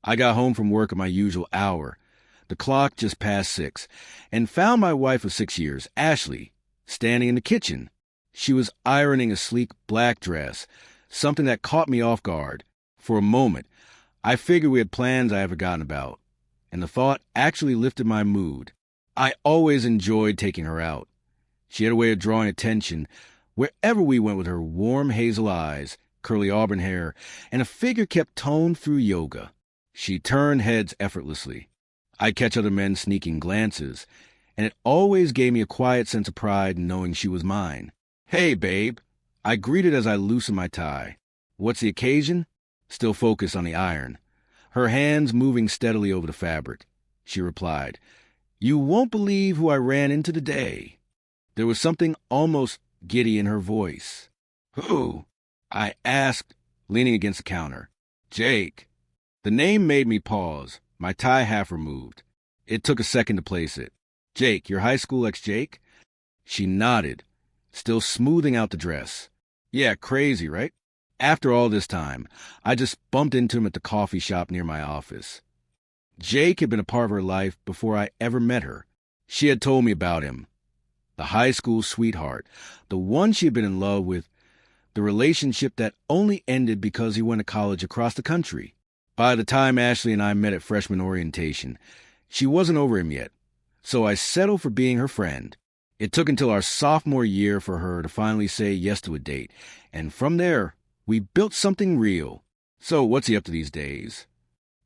I got home from work at my usual hour. The clock just passed 6, and found my wife of 6 years, Ashley, standing in the kitchen. She was ironing a sleek black dress, something that caught me off guard. For a moment, I figured we had plans I had forgotten about, and the thought actually lifted my mood. I always enjoyed taking her out. She had a way of drawing attention wherever we went with her warm hazel eyes, curly auburn hair, and a figure kept toned through yoga. She turned heads effortlessly. I'd catch other men sneaking glances, and it always gave me a quiet sense of pride in knowing she was mine. "Hey, babe," I greeted as I loosened my tie. "What's the occasion?" Still focused on the iron. Her hands moving steadily over the fabric. She replied, "You won't believe who I ran into today." There was something almost giddy in her voice. "Who?" I asked, leaning against the counter. "Jake." The name made me pause, my tie half removed. It took a second to place it. "Jake, your high school ex-Jake?" She nodded, still smoothing out the dress. "Yeah, crazy, right?" After all this time, I just bumped into him at the coffee shop near my office. Jake had been a part of her life before I ever met her. She had told me about him. The high school sweetheart, the one she had been in love with, the relationship that only ended because he went to college across the country. By the time Ashley and I met at freshman orientation, she wasn't over him yet, so I settled for being her friend. It took until our sophomore year for her to finally say yes to a date, and from there, we built something real. "So what's he up to these days?"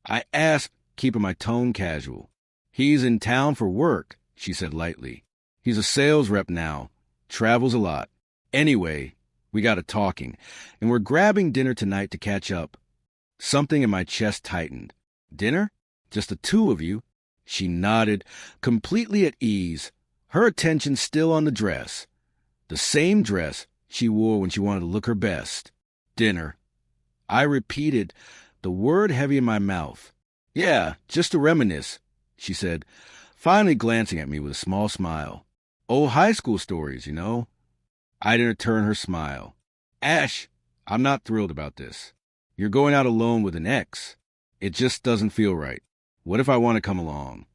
I asked, keeping my tone casual. "He's in town for work," she said lightly. "He's a sales rep now, travels a lot. Anyway, we got to talking, and we're grabbing dinner tonight to catch up." Something in my chest tightened. "Dinner? Just the two of you?" She nodded, completely at ease, her attention still on the dress. The same dress she wore when she wanted to look her best. "Dinner." I repeated, the word heavy in my mouth. "Yeah, just to reminisce," she said, finally glancing at me with a small smile. "Old high school stories, you know." I didn't return her smile. "Ash, I'm not thrilled about this. You're going out alone with an ex. It just doesn't feel right. What if I want to come along?"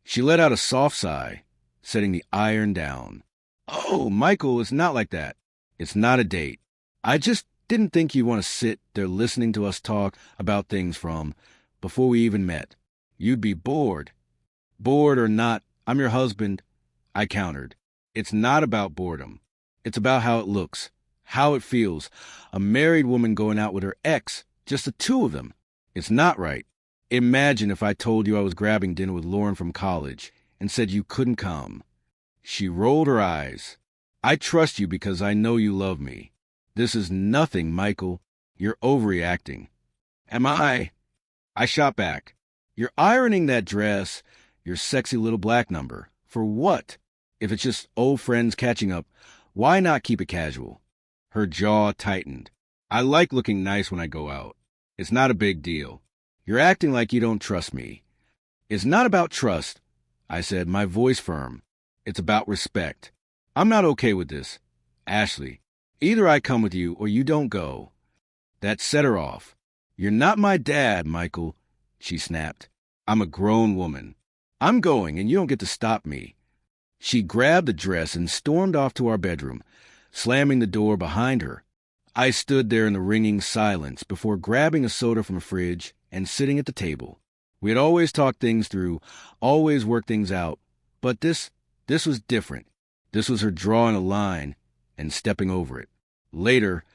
She let out a soft sigh, setting the iron down. "Oh, Michael, it's not like that. It's not a date. I just didn't think you'd want to sit there listening to us talk about things from before we even met. You'd be bored." "Bored or not, I'm your husband," I countered. "It's not about boredom. It's about how it looks, how it feels. A married woman going out with her ex, just the two of them. It's not right. Imagine if I told you I was grabbing dinner with Lauren from college and said you couldn't come." She rolled her eyes. "I trust you because I know you love me. This is nothing, Michael. You're overreacting." "Am I?" I shot back. "You're ironing that dress, your sexy little black number. For what? If it's just old friends catching up, why not keep it casual?" Her jaw tightened. "I like looking nice when I go out. It's not a big deal. You're acting like you don't trust me." "It's not about trust," I said, my voice firm. "It's about respect. I'm not okay with this. Ashley, either I come with you or you don't go." That set her off. "You're not my dad, Michael," she snapped. "I'm a grown woman. I'm going, and you don't get to stop me." She grabbed the dress and stormed off to our bedroom, slamming the door behind her. I stood there in the ringing silence before grabbing a soda from the fridge and sitting at the table. We had always talked things through, always worked things out, but this was different. This was her drawing a line and stepping over it. Later,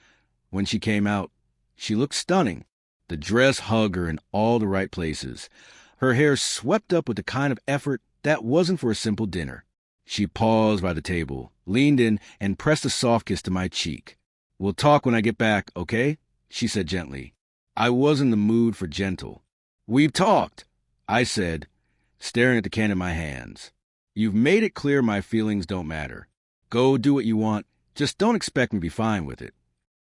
when she came out, she looked stunning. The dress hugged her in all the right places. Her hair swept up with the kind of effort that wasn't for a simple dinner. She paused by the table, leaned in, and pressed a soft kiss to my cheek. "We'll talk when I get back, okay?" she said gently. I was in the mood for gentle. "We've talked," I said, staring at the can in my hands. "You've made it clear my feelings don't matter. Go do what you want. Just don't expect me to be fine with it."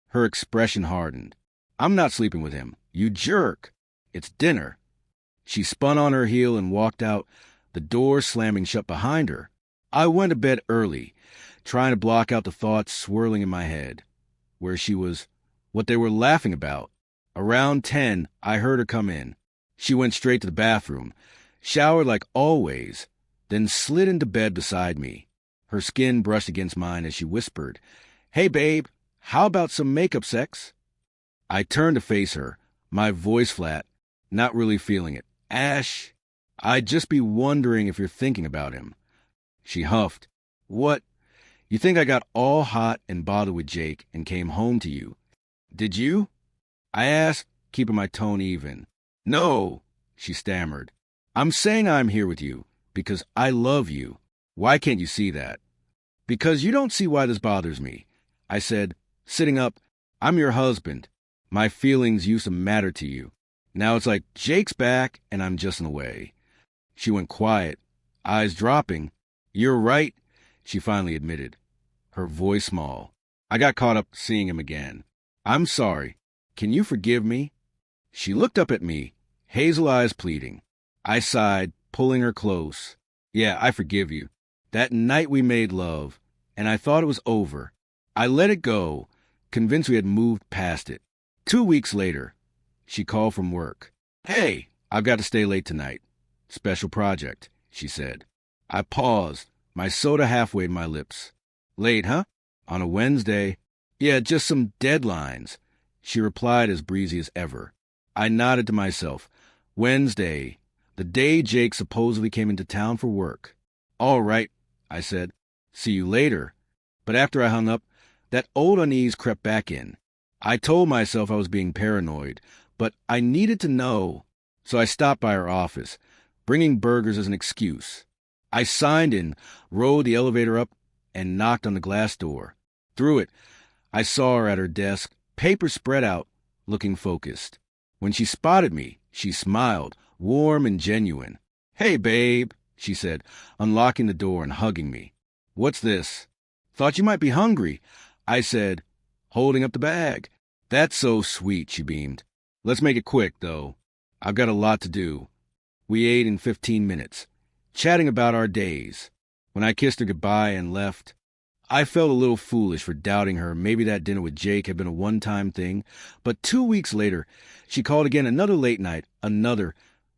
Her expression hardened. "I'm not sleeping with him. You jerk. It's dinner." She spun on her heel and walked out, the door slamming shut behind her. I went to bed early, trying to block out the thoughts swirling in my head. Where she was, what they were laughing about. Around 10, I heard her come in. She went straight to the bathroom, showered like always, then slid into bed beside me. Her skin brushed against mine as she whispered, "Hey, babe, how about some makeup sex?" I turned to face her, my voice flat, not really feeling it. "Ash, I'd just be wondering if you're thinking about him." She huffed. "What? You think I got all hot and bothered with Jake and came home to you? Did you?" I asked, keeping my tone even. "No," she stammered. "I'm saying I'm here with you because I love you. Why can't you see that?" "Because you don't see why this bothers me," I said, sitting up. "I'm your husband. My feelings used to matter to you. Now it's like Jake's back and I'm just in the way." She went quiet, eyes dropping. "You're right," she finally admitted, her voice small. I got caught up seeing him again. "I'm sorry. Can you forgive me?" She looked up at me, hazel eyes pleading. I sighed, pulling her close. "Yeah, I forgive you. That night we made love, and I thought it was over. I let it go, convinced we had moved past it. 2 weeks later, she called from work. "Hey, I've got to stay late tonight. Special project," she said. I paused, my soda halfway to my lips. "Late, huh? On a Wednesday?" "Yeah, just some deadlines," she replied as breezy as ever. I nodded to myself. Wednesday, the day Jake supposedly came into town for work. "All right," I said. "See you later." But after I hung up, that old unease crept back in. I told myself I was being paranoid, but I needed to know. So I stopped by her office, bringing burgers as an excuse. I signed in, rode the elevator up, and knocked on the glass door. Through it, I saw her at her desk, papers spread out, looking focused. When she spotted me, she smiled, warm and genuine. "Hey, babe," she said, unlocking the door and hugging me. "What's this?" "Thought you might be hungry," I said, holding up the bag. "That's so sweet," she beamed. "Let's make it quick, though. I've got a lot to do." We ate in 15 minutes, chatting about our days. When I kissed her goodbye and left, I felt a little foolish for doubting her. Maybe that dinner with Jake had been a one-time thing. But 2 weeks later, she called again, another late night, another.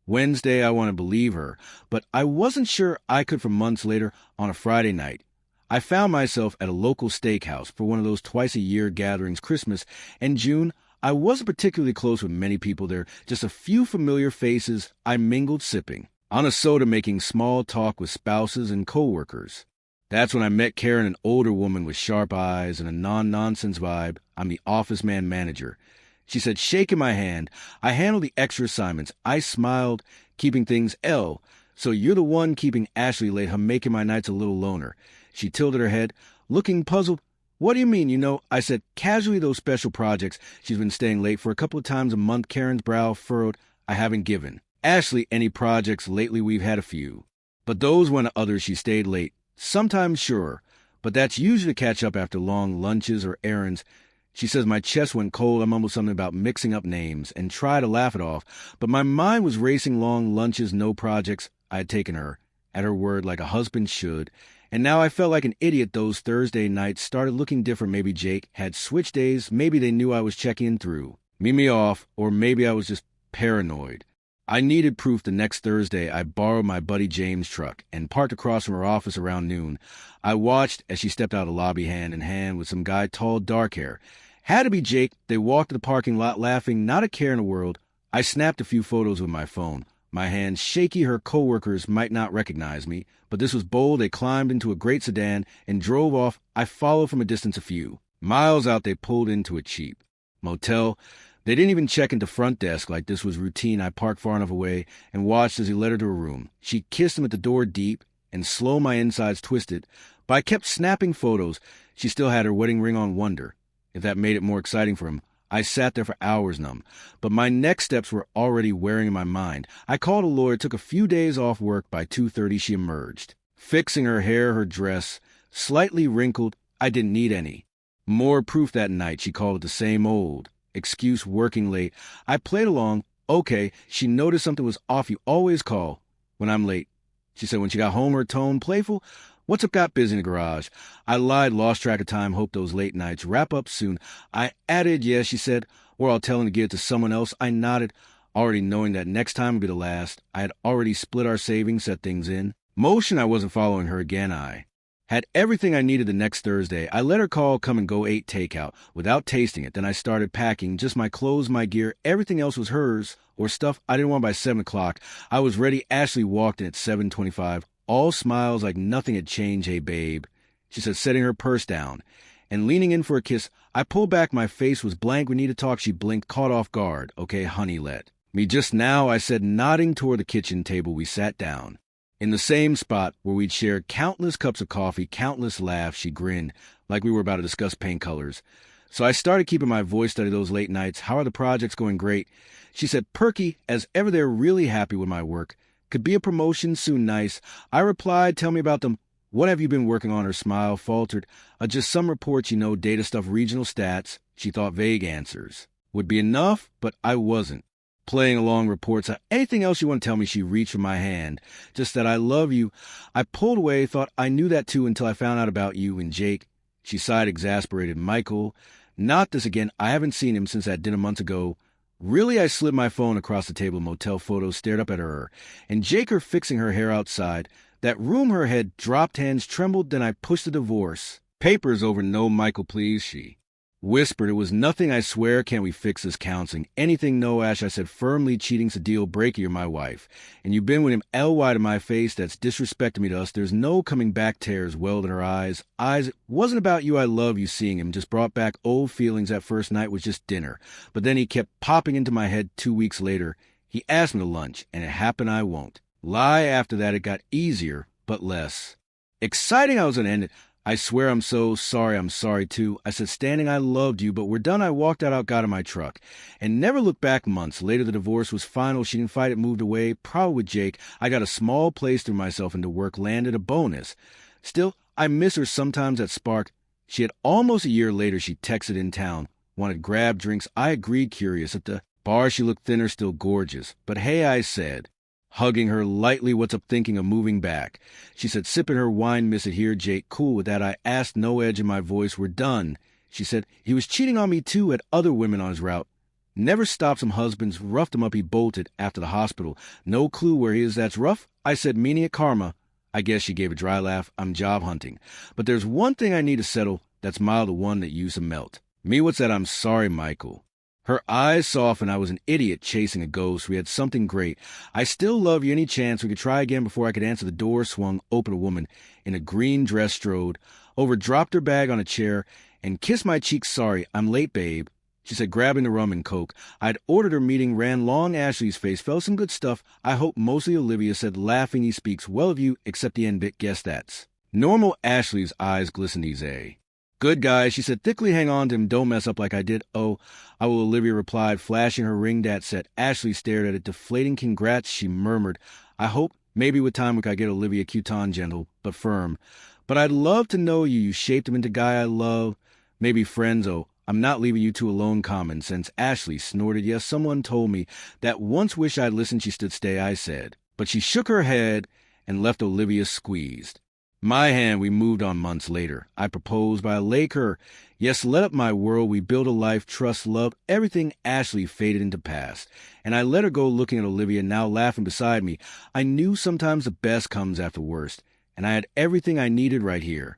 Wednesday, I want to believe her, but I wasn't sure I could for months later on a Friday night. I found myself at a local steakhouse for one of those twice-a-year gatherings, Christmas and June. I wasn't particularly close with many people there, just a few familiar faces I mingled sipping on a soda, making small talk with spouses and coworkers. That's when I met Karen, an older woman with sharp eyes and a non-nonsense vibe. I'm the office manager. She said, shaking my hand, "I handle the extra assignments." I smiled, keeping things L. "So you're the one keeping Ashley late, huh, making my nights a little loner." She tilted her head, looking puzzled. "What do you mean, I said, casually, "Those special projects. She's been staying late for a couple of times a month." Karen's brow furrowed. "I haven't given Ashley any projects lately. We've had a few. But those went to others. She stayed late. Sometimes, sure. But that's usually to catch up after long lunches or errands." She says my chest went cold. I mumbled something about mixing up names and tried to laugh it off. But my mind was racing. Long lunches, no projects. I had taken her at her word like a husband should. And now I felt like an idiot. Those Thursday nights started looking different. Maybe Jake had switched days. Maybe they knew I was checking through. Me off, or maybe I was just paranoid. I needed proof. The next Thursday, I borrowed my buddy James' truck and parked across from her office around noon. I watched as she stepped out of the lobby hand in hand with some guy, tall, dark hair. Had to be Jake. They walked to the parking lot laughing, not a care in the world. I snapped a few photos with my phone. My hands shaky. Her coworkers might not recognize me, but this was bold. They climbed into a great sedan and drove off. I followed from a distance. A few miles out, they pulled into a cheap motel. They didn't even check into front desk like this was routine. I parked far enough away and watched as he led her to her room. She kissed him at the door deep and slow. My insides twisted, but I kept snapping photos. She still had her wedding ring on. Wonder if that made it more exciting for him. I sat there for hours numb, but my next steps were already wearing in my mind. I called a lawyer, took a few days off work. By 2:30, she emerged, fixing her hair, her dress, slightly wrinkled. I didn't need any more proof that night. She called it the same old excuse, working late. I played along. "Okay." She noticed something was off. "You always call when I'm late," she said. When she got home, her tone playful. "What's up? Got busy in the garage." I lied, lost track of time, hoped those late nights wrap up soon. I added, "Yeah," she said, "or I'll tell him to give it to someone else." I nodded. already knowing that next time would be the last. I had already split our savings, set things in. Motion, I wasn't following her again. I had everything I needed the next Thursday. I let her call, come and go, ate takeout without tasting it. Then I started packing, just my clothes, my gear. Everything else was hers, or stuff I didn't want by 7 o'clock. I was ready. Ashley walked in at 7:25, all smiles like nothing had changed. "Hey, babe," she said, setting her purse down. And leaning in for a kiss, I pulled back. My face was blank. "We need to talk." She blinked, caught off guard. "Okay, honey, let me just now," I said, nodding toward the kitchen table. We sat down. In the same spot where we'd shared countless cups of coffee, countless laughs. She grinned, like we were about to discuss paint colors. So I started keeping my voice steady those late nights. "How are the projects going?" "Great." She said, perky, as ever. "They're really happy with my work. Could be a promotion soon. Nice." I replied, "Tell me about them." "What have you been working on?" Her smile faltered. Just some reports, data stuff, regional stats." She thought vague answers would be enough, but I wasn't playing along. "Reports. Anything else you want to tell me?" She reached for my hand. "Just that I love you." I pulled away, thought I knew that too until I found out about you and Jake. She sighed, exasperated. "Michael, not this again. I haven't seen him since that dinner months ago." Really, I slid my phone across the table, motel photos, stared up at her. And Jake, her fixing her hair outside. That room, her head dropped, hands trembled. Then I pushed the divorce papers over. "No, Michael, please," she whispered. "It was nothing, I swear. Can't we fix this counseling?" "Anything, no, Ash," I said firmly. "Cheating's a deal breaker. You're my wife. And you've been with him." LY to my face. "That's disrespecting me to us. There's no coming back." Tears welled in her eyes. "It wasn't about you. I love you." Seeing him just brought back old feelings. That first night was just dinner. But then he kept popping into my head 2 weeks later. He asked me to lunch, and it happened I won't lie. After that, it got easier, but less exciting. I was going to end it. "I swear I'm so sorry." "I'm sorry too." I said, standing. "I loved you, but we're done." I walked out, got in my truck, and never looked back. Months later, the divorce was final. She didn't fight it, moved away, probably with Jake. I got a small place, threw myself into work, landed a bonus. Still, I miss her sometimes. That spark. She had almost a year later. She texted in town, wanted grab drinks. I agreed, curious. At the bar, she looked thinner, still gorgeous. "But hey," I said, hugging her lightly, "what's up?" "Thinking of moving back." She said, sipping her wine. "Miss it here, Jake." "Cool with that." I asked, no edge in my voice. "We're done." She said, "He was cheating on me too, had other women on his route. Never stopped some husbands, roughed him up. He bolted after the hospital. No clue where he is. That's rough." I said, meaning it karma. I guess." She gave a dry laugh. "I'm job hunting. But there's one thing I need to settle that's mild, the one that used to melt me." "What's that?" "I'm sorry, Michael." Her eyes softened. "I was an idiot chasing a ghost. We had something great. I still love you. Any chance we could try again?" Before I could answer, the door swung open. A woman in a green dress strode over, dropped her bag on a chair, and kissed my cheek. "Sorry, I'm late, babe," she said, grabbing the rum and Coke. I'd ordered her meeting, ran long. Ashley's face fell. "Some good stuff, I hope." "Mostly." Olivia said, laughing. "He speaks well of you, except the end bit. Guess that's normal." Ashley's eyes glistened. "He's a good guy," she said thickly. "Hang on to him. Don't mess up like I did." "Oh, I will," Olivia replied, flashing her ring. "Dat set." Ashley stared at it, deflating. "Congrats," she murmured. "I hope maybe with time we could get." Olivia Cuton, gentle but firm. "But I'd love to know you. You shaped him into guy I love. Maybe friends. Oh, I'm not leaving you two alone." Common sense. Ashley snorted. "Yes, someone told me that once. Wish I'd listened." She stood. "Stay," I said. But she shook her head and left Olivia squeezed. My hand. We moved on months later. I proposed by a lake. Her yes lit up my world. We built a life, trust, love, everything. Ashley faded into past, and I let her go, looking at Olivia, now laughing beside me. I knew sometimes the best comes after worst, and I had everything I needed right here.